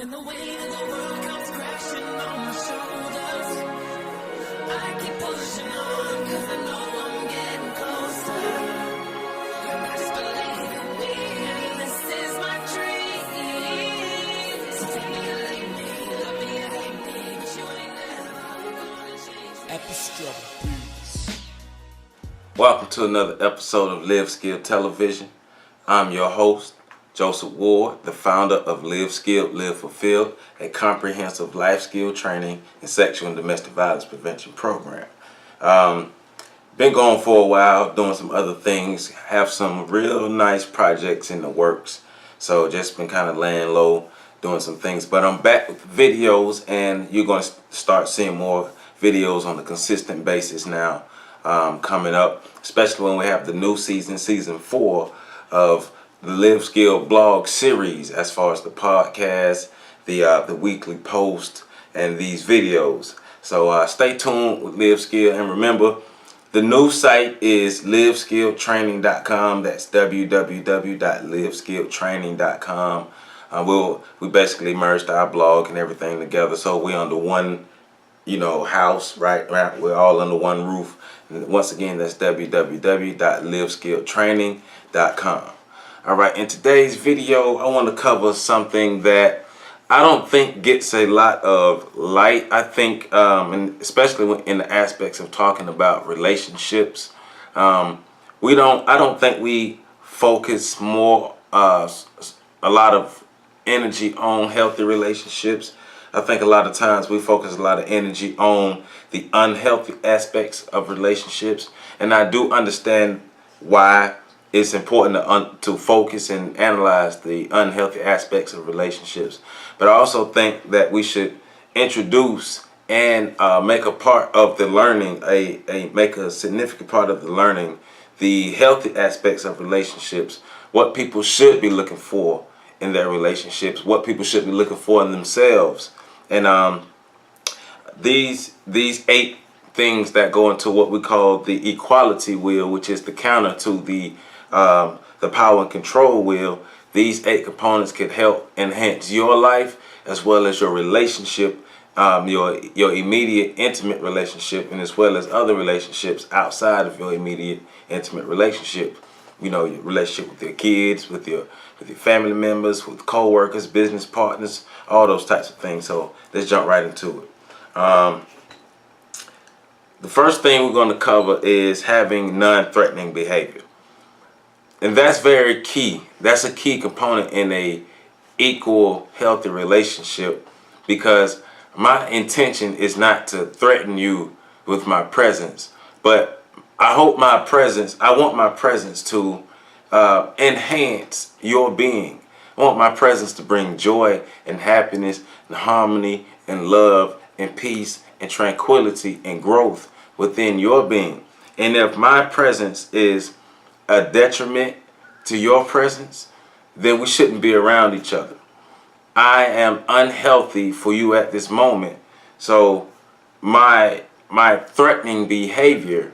When the weight of the world comes crashing on my shoulders, I keep pushing on, cause I know I'm getting closer. Just believe in me, and this is my dream. So take me or leave me, love me or hate me, but you ain't never gonna change me. Extra Beats. Welcome to another episode of Live Skilled Television. I'm your host, Joseph Ward, the founder of Live Skilled, Live Fulfilled, a comprehensive life skill training and sexual and domestic violence prevention program. Been going for a while, doing some other things, have some real nice projects in the works. So just been kind of laying low, doing some things. But I'm back with videos, and you're going to start seeing more videos on a consistent basis now coming up, especially when we have the new season 4 of the Live Skill blog series, as far as the podcast, the weekly post, and these videos. So stay tuned with Live Skill, and remember, the new site is liveskilltraining.com. That's www.liveskilltraining.com. We basically merged our blog and everything together, so we're under one, house, right? We're all under one roof. And once again, that's www.liveskilltraining.com. All right, in today's video, I want to cover something that I don't think gets a lot of light. I think, and especially in the aspects of talking about relationships, I don't think we focus more, a lot of energy on healthy relationships. I think a lot of times we focus a lot of energy on the unhealthy aspects of relationships, and I do understand why it's important to focus and analyze the unhealthy aspects of relationships. But I also think that we should introduce and make a part of the learning, make a significant part of the learning, the healthy aspects of relationships, what people should be looking for in their relationships, what people should be looking for in themselves. And these 8 things that go into what we call the equality wheel, which is the counter to the power and control wheel. These 8 components can help enhance your life as well as your relationship, your immediate intimate relationship, and as well as other relationships outside of your immediate intimate relationship. Your relationship with your kids, with your family members, with co-workers, business partners, all those types of things. So let's jump right into it. The first thing we're going to cover is having non-threatening behavior. And that's very key. That's a key component in a equal, healthy relationship, because my intention is not to threaten you with my presence, but I want my presence to enhance your being. I want my presence to bring joy and happiness and harmony and love and peace and tranquility and growth within your being. And if my presence is a detriment to your presence, then we shouldn't be around each other. I am unhealthy for you at this moment. So my threatening behavior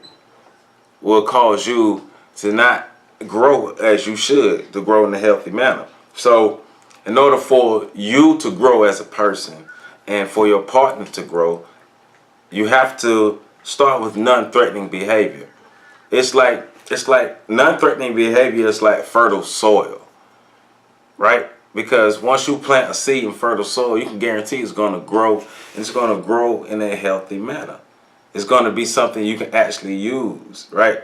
will cause you to not grow as you should, to grow in a healthy manner. So in order for you to grow as a person and for your partner to grow, you have to start with non-threatening behavior. It's like non-threatening behavior is like fertile soil, right? Because once you plant a seed in fertile soil, you can guarantee it's going to grow, and it's going to grow in a healthy manner. It's going to be something you can actually use, right?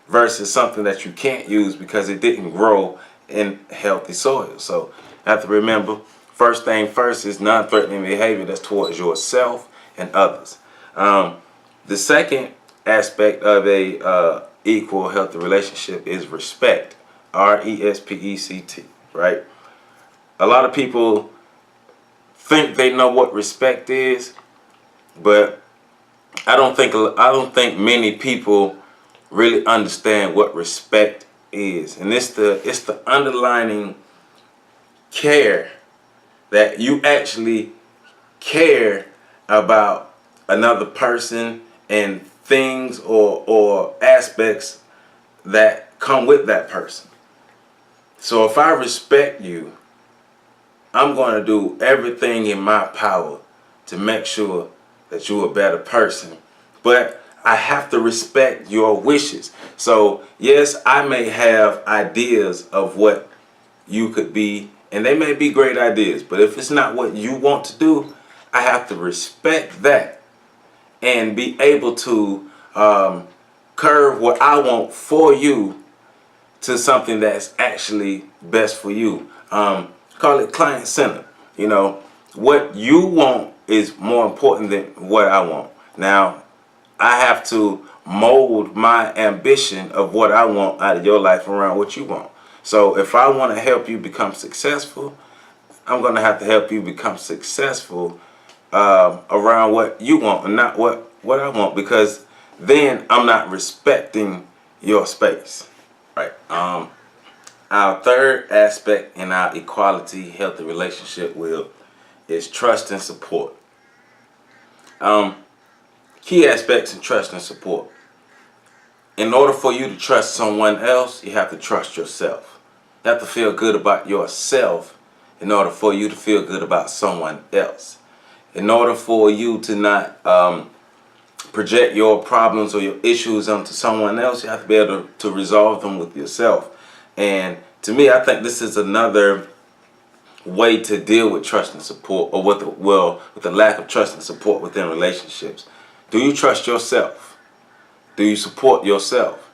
Versus something that you can't use because it didn't grow in healthy soil. So you have to remember, first thing first is non-threatening behavior that's towards yourself and others. The second aspect of a equal, healthy relationship is respect. RESPECT, right? A lot of people think they know what respect is, but I don't think many people really understand what respect is. And it's the underlining care, that you actually care about another person and things or aspects that come with that person. So if I respect you, I'm going to do everything in my power to make sure that you're a better person. But I have to respect your wishes. So, yes, I may have ideas of what you could be, and they may be great ideas, but if it's not what you want to do, I have to respect that and be able to curve what I want for you to something that's actually best for you. Call it client centered. You know, what you want is more important than what I want. Now, I have to mold my ambition of what I want out of your life around what you want. So if I want to help you become successful, I'm going to have to help you become successful around what you want and not what I want, because then I'm not respecting your space. Right. Our third aspect in our equality, healthy relationship is trust and support. Key aspects in trust and support. In order for you to trust someone else, you have to trust yourself. You have to feel good about yourself in order for you to feel good about someone else. In order for you to not project your problems or your issues onto someone else, you have to be able to resolve them with yourself. And to me, I think this is another way to deal with trust and support, or with the lack of trust and support within relationships. Do you trust yourself? Do you support yourself?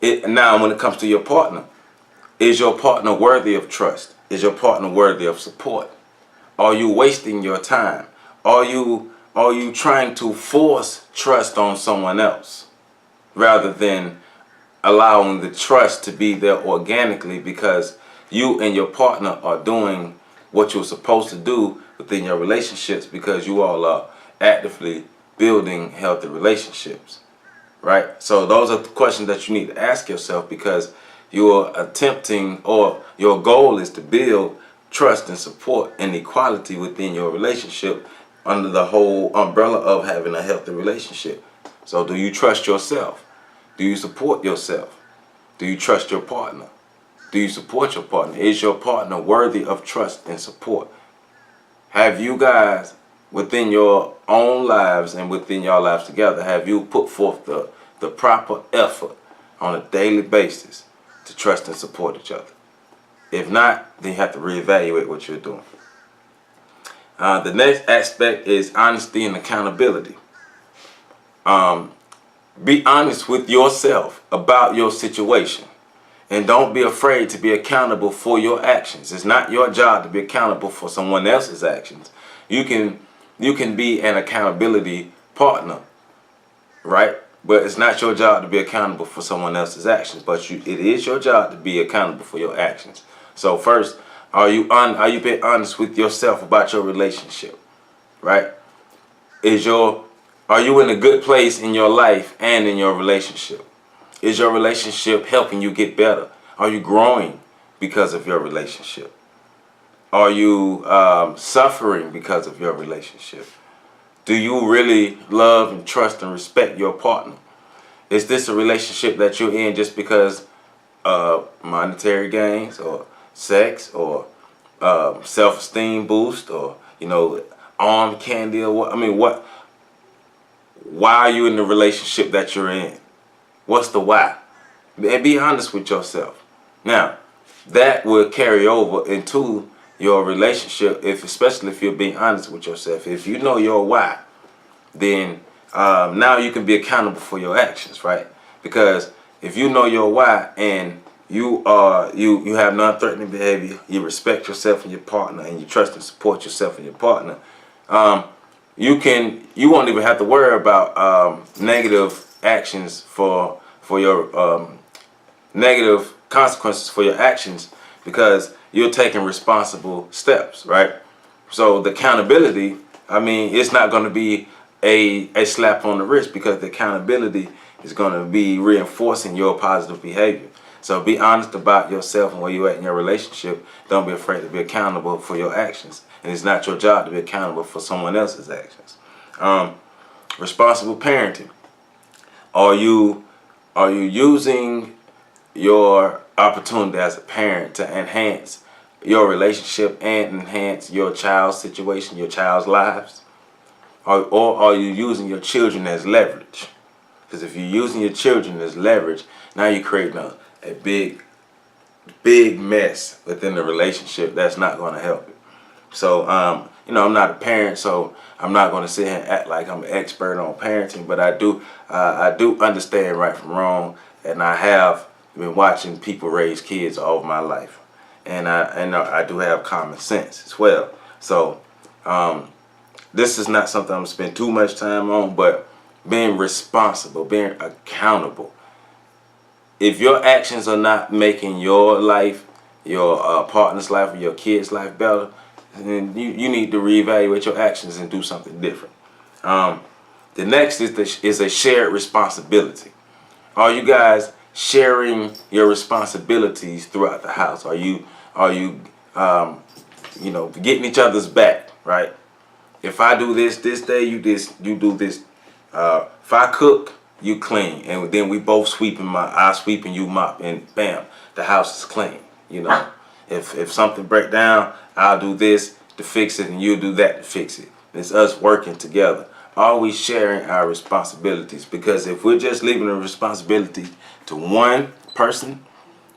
Now, when it comes to your partner, is your partner worthy of trust? Is your partner worthy of support? Are you wasting your time? Are you trying to force trust on someone else rather than allowing the trust to be there organically, because you and your partner are doing what you're supposed to do within your relationships, because you all are actively building healthy relationships, right? So those are the questions that you need to ask yourself, because you're attempting, or your goal is to build trust and support and equality within your relationship under the whole umbrella of having a healthy relationship. So do you trust yourself? Do you support yourself? Do you trust your partner? Do you support your partner? Is your partner worthy of trust and support? Have you guys, within your own lives and within your lives together, have you put forth the proper effort on a daily basis to trust and support each other? If not, then you have to reevaluate what you're doing. The next aspect is honesty and accountability. Be honest with yourself about your situation, and don't be afraid to be accountable for your actions. It's not your job to be accountable for someone else's actions. You can be an accountability partner, right? But it's not your job to be accountable for someone else's actions. But it is your job to be accountable for your actions. So first, are you being honest with yourself about your relationship, right? Are you in a good place in your life and in your relationship? Is your relationship helping you get better? Are you growing because of your relationship? Are you suffering because of your relationship? Do you really love and trust and respect your partner? Is this a relationship that you're in just because of monetary gains, or sex, or self-esteem boost, or arm candy, or what? I mean, why are you in the relationship that you're in? What's the why? And be honest with yourself. Now, that will carry over into your relationship, especially if you're being honest with yourself. If you know your why, then now you can be accountable for your actions, right? Because if you know your why, and you have non-threatening behavior, you respect yourself and your partner, and you trust and support yourself and your partner, you won't even have to worry about negative actions for your negative consequences for your actions, because you're taking responsible steps, right? So the accountability, I mean, it's not going to be a slap on the wrist, because the accountability is going to be reinforcing your positive behavior. So be honest about yourself and where you're at in your relationship. Don't be afraid to be accountable for your actions. And it's not your job to be accountable for someone else's actions. Responsible parenting. Are you using your opportunity as a parent to enhance your relationship and enhance your child's situation, your child's lives? Or are you using your children as leverage? Because if you're using your children as leverage, now you're creating a big mess within the relationship that's not going to help it. So, I'm not a parent, so I'm not going to sit here and act like I'm an expert on parenting, but I do understand right from wrong, and I have been watching people raise kids all my life, and I do have common sense as well. So, this is not something I'm going to spend too much time on, but being responsible, being accountable. If your actions are not making your life, your partner's life, or your kid's life better, then you need to reevaluate your actions and do something different. The next is a shared responsibility. Are you guys sharing your responsibilities throughout the house? Are you getting each other's back, right? If I do this day, you do this. If I cook, you clean, and then we both sweep, and I sweep and you mop, and bam, the house is clean. If something break down, I'll do this to fix it, and you do that to fix it. It's us working together, always sharing our responsibilities. Because if we're just leaving the responsibility to one person,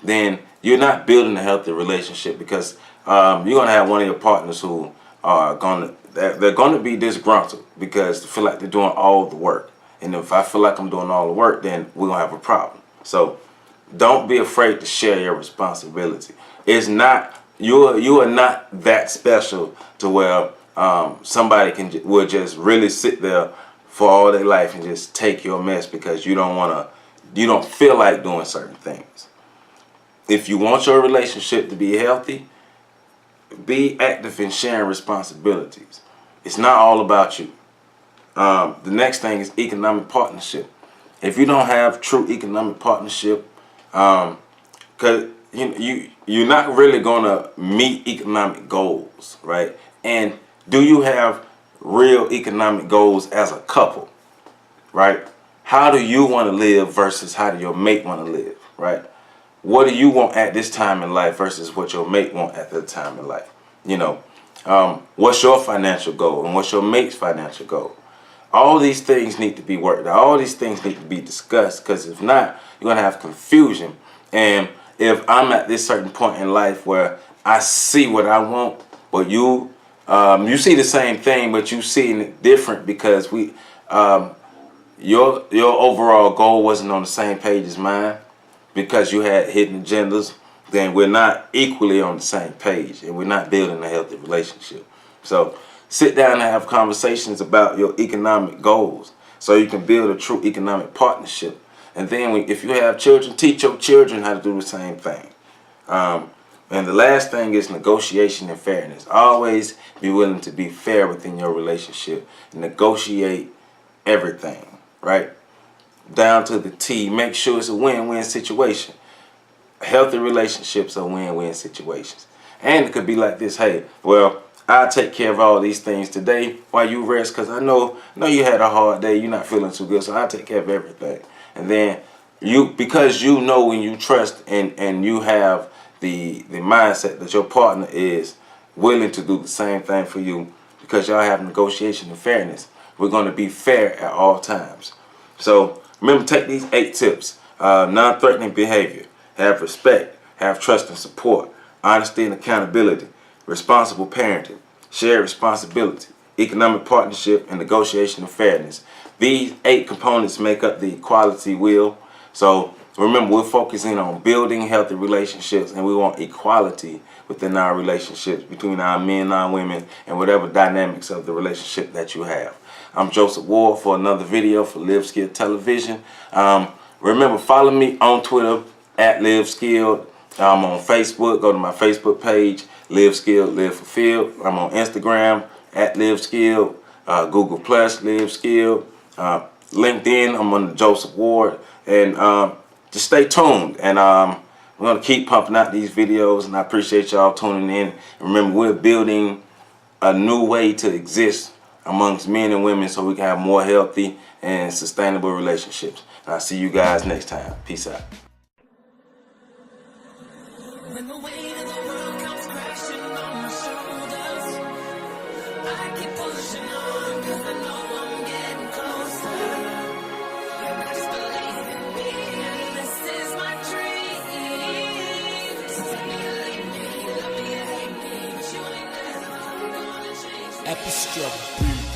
then you're not building a healthy relationship. Because you're gonna have one of your partners who are they're gonna be disgruntled because they feel like they're doing all the work. And if I feel like I'm doing all the work, then we're gonna have a problem. So don't be afraid to share your responsibility. It's not you are not that special to where somebody will just really sit there for all their life and just take your mess because you don't feel like doing certain things. If you want your relationship to be healthy, be active in sharing responsibilities. It's not all about you. The next thing is economic partnership. If you don't have true economic partnership, because you're not really gonna meet economic goals, right? And do you have real economic goals as a couple, right? How do you want to live versus how do your mate want to live, right? What do you want at this time in life versus what your mate want at that time in life? What's your financial goal and what's your mate's financial goal? All these things need to be worked out. All these things need to be discussed, because if not, you're gonna have confusion. And if I'm at this certain point in life where I see what I want, but you see the same thing, but you seeing it different because your overall goal wasn't on the same page as mine, because you had hidden agendas, then we're not equally on the same page, and we're not building a healthy relationship. So sit down and have conversations about your economic goals so you can build a true economic partnership. And then if you have children, teach your children how to do the same thing. And the last thing is negotiation and fairness. Always be willing to be fair within your relationship. Negotiate everything, right? Down to the T. Make sure it's a win-win situation. Healthy relationships are win-win situations. And it could be like this: hey, well, I'll take care of all these things today while you rest, because I know you had a hard day, you're not feeling too good, so I'll take care of everything. And then because you know when you trust and you have the mindset that your partner is willing to do the same thing for you, because y'all have negotiation and fairness, we're going to be fair at all times. So remember, take these 8 tips. Non-threatening behavior. Have respect. Have trust and support. Honesty and accountability. Responsible parenting. Shared responsibility. Economic partnership and negotiation and fairness. These 8 components make up the equality wheel. So remember, we're focusing on building healthy relationships, and we want equality within our relationships between our men, our women, and whatever dynamics of the relationship that you have. I'm Joseph Ward for another video for Live Skilled Television. Remember, follow me on Twitter at Live Skilled. I'm on Facebook. Go to my Facebook page, Live Skilled, Live Fulfilled. I'm on Instagram at Live Skilled. Google Plus, Live Skilled. LinkedIn, I'm under Joseph Ward. And just stay tuned. And we're going to keep pumping out these videos. And I appreciate y'all tuning in. And remember, we're building a new way to exist amongst men and women so we can have more healthy and sustainable relationships. And I'll see you guys next time. Peace out. When the weight of the world comes crashing Epic struggle.